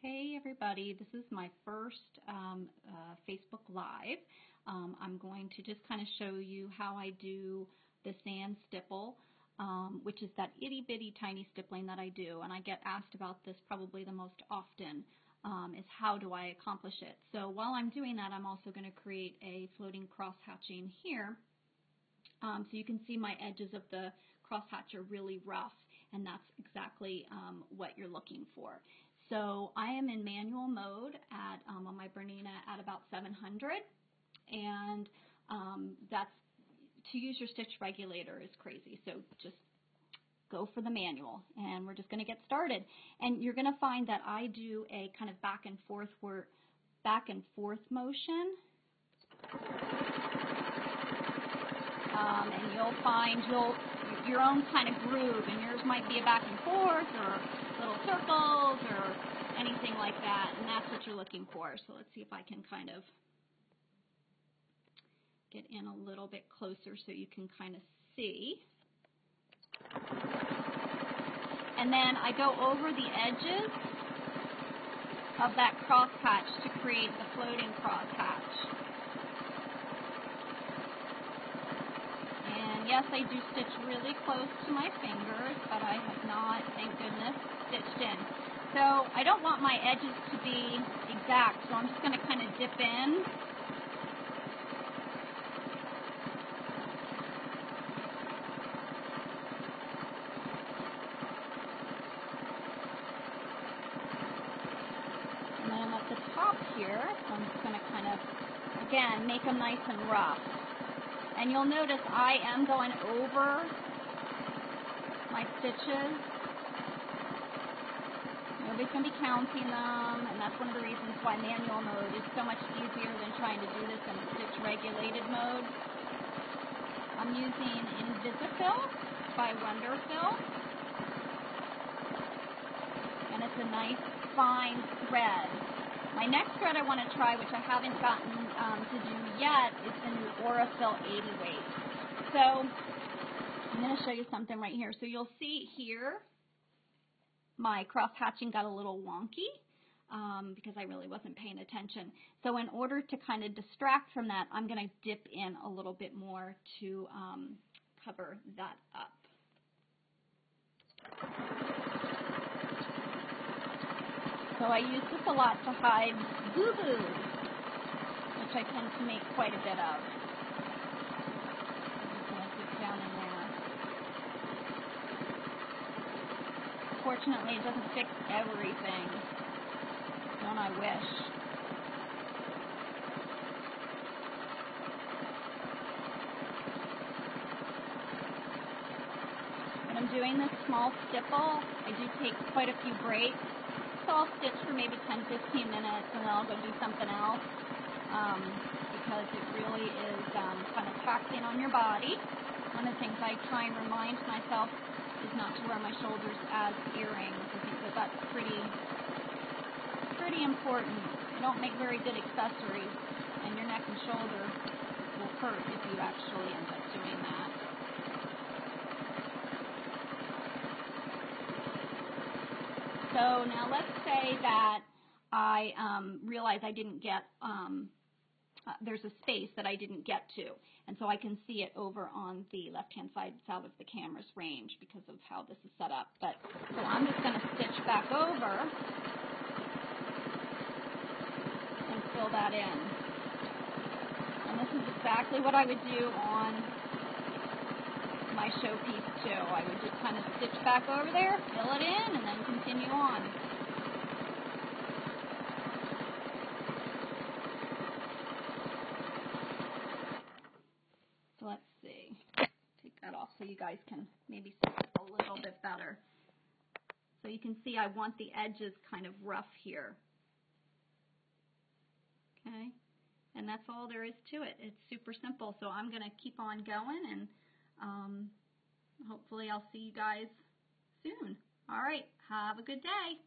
Hey everybody, this is my first Facebook Live. I'm going to just kind of show you how I do the SandStipple, which is that itty bitty tiny stippling that I do, and I get asked about this probably the most often, is how do I accomplish it. So while I'm doing that, I'm also going to create a floating cross hatching here. So you can see my edges of the crosshatch are really rough, and that's exactly what you're looking for. So I am in manual mode at on my Bernina at about 700, and that's to use your stitch regulator is crazy. So just go for the manual, and we're just going to get started. And you're going to find that I do a kind of back and forth motion. And you'll find your own kind of groove, and yours might be a back and forth or little circles or anything like that, and that's what you're looking for. So let's see if I can kind of get in a little bit closer so you can kind of see. And then I go over the edges of that cross hatch to create the floating cross hatch. Yes, I do stitch really close to my fingers, but I have not, thank goodness, stitched in. So I don't want my edges to be exact, so I'm just going to kind of dip in. And then I'm at the top here, so I'm just going to kind of, again, make them nice and rough. And you'll notice I am going over my stitches. Nobody's going to be counting them, and that's one of the reasons why manual mode is so much easier than trying to do this in stitch regulated mode. I'm using Invisifill by Wonderfill, and it's a nice fine thread. My next thread I want to try, which I haven't gotten to do yet, is the new Aurifil 80 weight. So I'm going to show you something right here. So you'll see here my cross hatching got a little wonky because I really wasn't paying attention. So in order to kind of distract from that, I'm going to dip in a little bit more to cover that up. So I use this a lot to hide boo-boos, which I tend to make quite a bit of. I'm just going to dip down in there. Fortunately, it doesn't fix everything. Don't I wish? When I'm doing this small stipple, I do take quite a few breaks. So I'll stitch for maybe 10-15 minutes, and then I'll go do something else because it really is kind of taxing on your body. One of the things I try and remind myself is not to wear my shoulders as earrings. I think that that's pretty important. They don't make very good accessories, and your neck and shoulder will hurt if you actually end up doing that. So now let's say that I realize I didn't get, there's a space that I didn't get to, and so I can see it over on the left-hand side out of the camera's range because of how this is set up. But so I'm just going to stitch back over and fill that in. And this is exactly what I would do on my showpiece too. I would just kind of stitch back over there, fill it in, and then continue on. So let's see. Take that off so you guys can maybe see it a little bit better. So you can see I want the edges kind of rough here. Okay? And that's all there is to it. It's super simple. So I'm going to keep on going, and hopefully I'll see you guys soon. All right, have a good day.